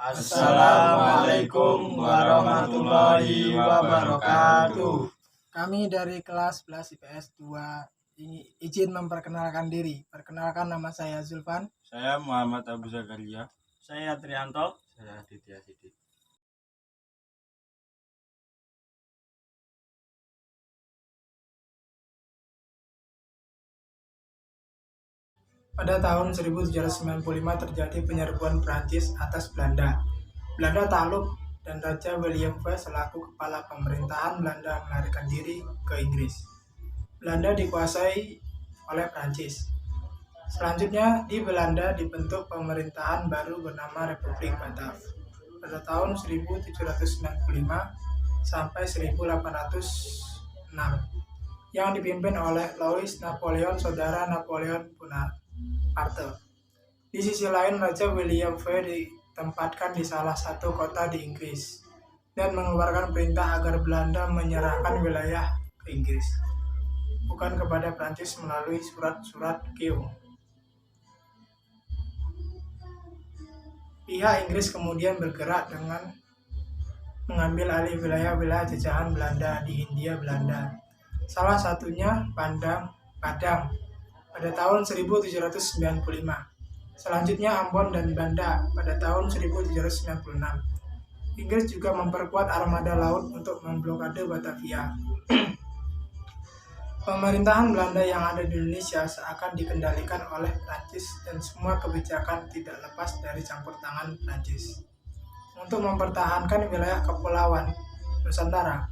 Assalamualaikum warahmatullahi wabarakatuh. Kami dari kelas 11 IPS 2 ini izin memperkenalkan diri. Perkenalkan, nama saya Zulfan. Saya Muhammad Abu Zakaria. Saya Trianto. Saya Aditya Sidik. Pada tahun 1795 terjadi penyerbuan Prancis atas Belanda. Belanda takluk dan Raja William V selaku kepala pemerintahan Belanda melarikan diri ke Inggris. Belanda dikuasai oleh Prancis. Selanjutnya di Belanda dibentuk pemerintahan baru bernama Republik Batav pada tahun 1795 sampai 1806 yang dipimpin oleh Louis Napoleon, saudara Napoleon Bonaparte. Di sisi lain, Raja William V ditempatkan di salah satu kota di Inggris dan mengeluarkan perintah agar Belanda menyerahkan wilayah ke Inggris, bukan kepada Prancis melalui surat-surat Keogh. Pihak Inggris kemudian bergerak dengan mengambil alih wilayah-wilayah jajahan Belanda di Hindia Belanda, salah satunya Padang pada tahun 1795. Selanjutnya Ambon dan Banda pada tahun 1796. Inggris juga memperkuat armada laut untuk memblokade Batavia. Pemerintahan Belanda yang ada di Indonesia seakan dikendalikan oleh Prancis dan semua kebijakan tidak lepas dari campur tangan Prancis. Untuk mempertahankan wilayah kepulauan Nusantara,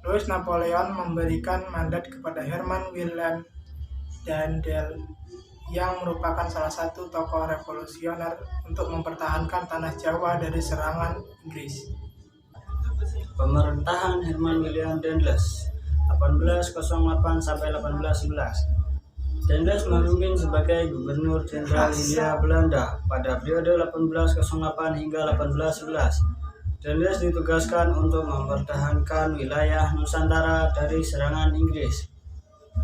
Louis Napoleon memberikan mandat kepada Herman Willem Daendel yang merupakan salah satu tokoh revolusioner untuk mempertahankan tanah Jawa dari serangan Inggris. Pemerintahan Herman Willem Daendel 1808 sampai 1811. Daendel memimpin sebagai Gubernur Jenderal Hindia Belanda pada periode 1808 hingga 1811. Daendel ditugaskan untuk mempertahankan wilayah Nusantara dari serangan Inggris.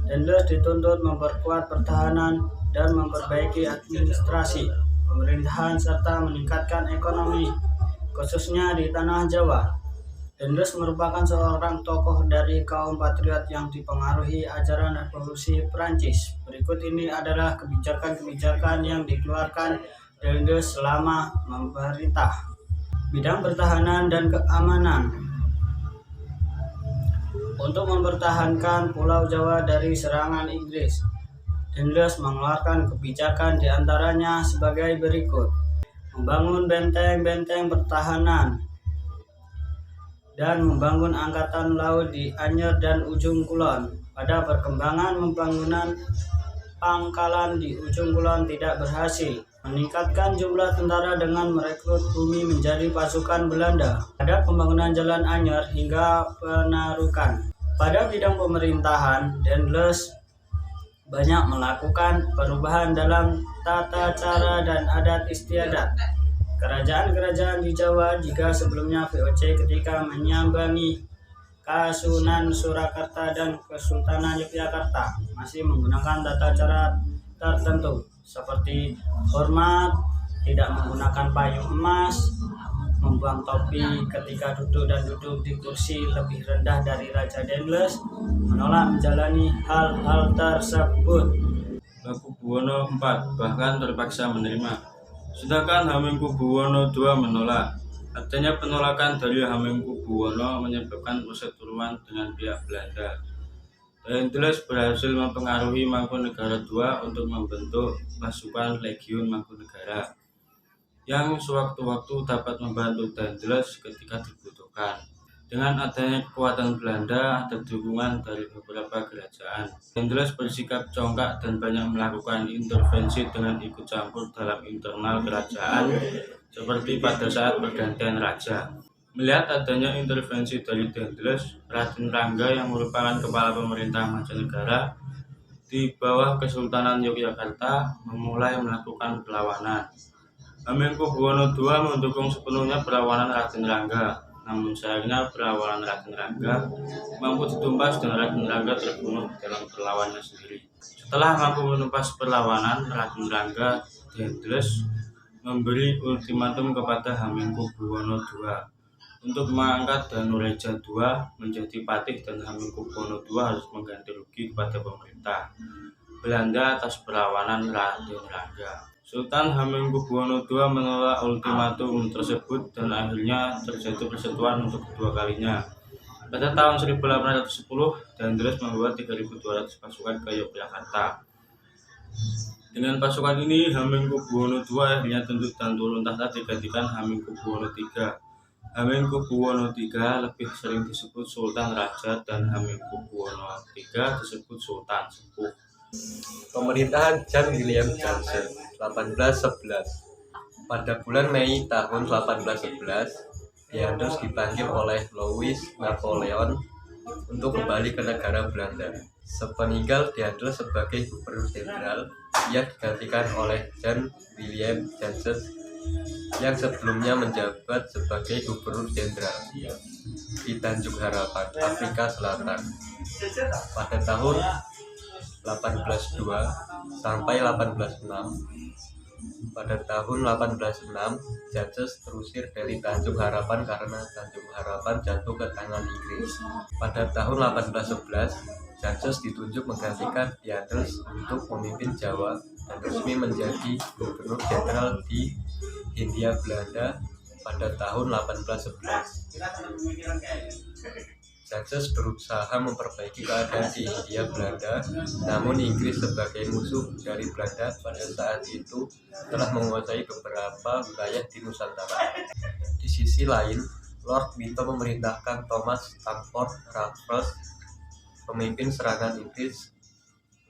Daendel dituntut memperkuat pertahanan dan memperbaiki administrasi pemerintahan serta meningkatkan ekonomi, khususnya di tanah Jawa. Daendel merupakan seorang tokoh dari kaum patriot yang dipengaruhi ajaran revolusi Prancis. Berikut ini adalah kebijakan-kebijakan yang dikeluarkan Daendel selama memerintah. Bidang pertahanan dan keamanan. Untuk mempertahankan Pulau Jawa dari serangan Inggris, Daendel mengeluarkan kebijakan diantaranya sebagai berikut: membangun benteng-benteng pertahanan dan membangun angkatan laut di Anyer dan Ujung Kulon. Pada perkembangan pembangunan pangkalan di Ujung Kulon tidak berhasil. Meningkatkan jumlah tentara dengan merekrut bumi menjadi pasukan Belanda. Pada pembangunan jalan Anyer hingga Penarukan. Pada bidang pemerintahan, Daendel banyak melakukan perubahan dalam tata cara dan adat istiadat. Kerajaan-kerajaan di Jawa jika sebelumnya VOC ketika menyambangi Kasunan Surakarta dan Kesultanan Yogyakarta masih menggunakan tata cara tertentu seperti hormat, tidak menggunakan payung emas, membuang topi ketika duduk dan duduk di kursi lebih rendah dari Raja Daendel, menolak menjalani hal-hal tersebut. Hamengkubuwono IV bahkan terpaksa menerima, sedangkan Hamengkubuwono II menolak. Artinya penolakan dari Hamengkubuwono menyebabkan perseteruan dengan pihak Belanda. Daendel berhasil mempengaruhi Mangkunegara II untuk membentuk pasukan Legiun Mangkunegara yang sewaktu-waktu dapat membantu Daendel ketika dibutuhkan. Dengan adanya kekuatan Belanda dan dukungan dari beberapa kerajaan, Daendel bersikap congkak dan banyak melakukan intervensi dengan ikut campur dalam internal kerajaan, seperti pada saat pergantian raja. Melihat adanya intervensi dari Daendel, Raden Rangga yang merupakan kepala pemerintah mancanegara di bawah Kesultanan Yogyakarta memulai melakukan perlawanan. Hamengkubuwono II mendukung sepenuhnya perlawanan Raden Rangga, namun sayangnya perlawanan Raden Rangga mampu ditumpas dan Raden Rangga terbunuh dalam perlawanannya sendiri. Setelah mampu menumpas perlawanan Raden Rangga, Daendel memberi ultimatum kepada Hamengkubuwono II untuk mengangkat Danureja II menjadi patih, dan Hamengkubuwono II harus mengganti rugi kepada pemerintah Belanda atas perlawanan Raden Rangga. Sultan Hamengkubuwono II menolak ultimatum tersebut dan akhirnya terjadi persekutuan untuk kedua kalinya. Pada tahun 1810, Dandres membawa 3.200 pasukan ke Yogyakarta. Dengan pasukan ini, Hamengkubuwono II akhirnya tunduk dan turun tahta digantikan Hamengkubuwono III. Hamengkubuwono III lebih sering disebut Sultan Raja dan Hamengkubuwono III disebut Sultan Sepuh. Pemerintahan Jan Willem Jansen 1811. Pada bulan Mei tahun 1811, Dandres dipanggil oleh Louis Napoleon untuk kembali ke negara Belanda. Sepeninggal Dandres sebagai gubernur jenderal, ia digantikan oleh Jan Willem Jansen yang sebelumnya menjabat sebagai gubernur jenderal di Tanjung Harapan, Afrika Selatan. Pada tahun 1802 sampai 1806. Pada tahun 1806, Jansen terusir dari Tanjung Harapan karena Tanjung Harapan jatuh ke tangan Inggris. Pada tahun 1811, Jansen ditunjuk menggantikan Dandres untuk memimpin Jawa dan resmi menjadi gubernur jenderal di Hindia Belanda pada tahun 1811. Jansen berusaha memperbaiki keadaan di Hindia Belanda, namun Inggris sebagai musuh dari Belanda pada saat itu telah menguasai beberapa wilayah di Nusantara. Di sisi lain, Lord Winto memerintahkan Thomas Stamford Raffles, pemimpin serangan Inggris,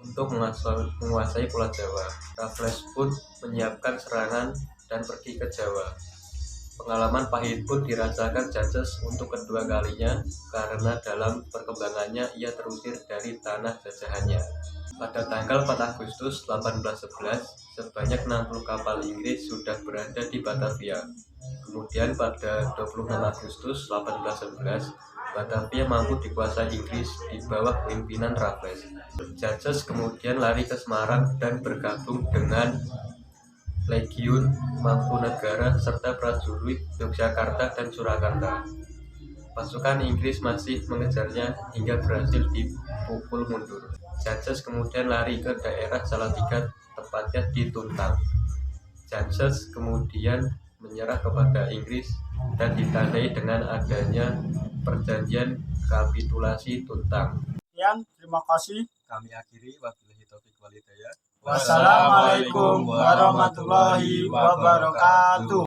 untuk menguasai Pulau Jawa. Raffles pun menyiapkan serangan dan pergi ke Jawa. Pengalaman pahit pun dirasakan Jansen untuk kedua kalinya karena dalam perkembangannya ia terusir dari tanah jajahannya. Pada tanggal 4 Agustus 1811, sebanyak 60 kapal Inggris sudah berada di Batavia. Kemudian pada 26 Agustus 1811, Batavia mampu dikuasai Inggris di bawah pimpinan Raffles. Jansen kemudian lari ke Semarang dan bergabung dengan Legiun Mangkunegara serta prajurit Yogyakarta dan Surakarta. Pasukan Inggris masih mengejarnya hingga berhasil dipukul mundur. Jansen kemudian lari ke daerah Salatiga, tepatnya di Tuntang. Jansen kemudian menyerah kepada Inggris dan ditandai dengan adanya perjanjian kapitulasi Tuntang. Sekian, terima kasih. Kami akhiri, wabillahi taufiq wal hidayah. Wassalamualaikum warahmatullahi wabarakatuh.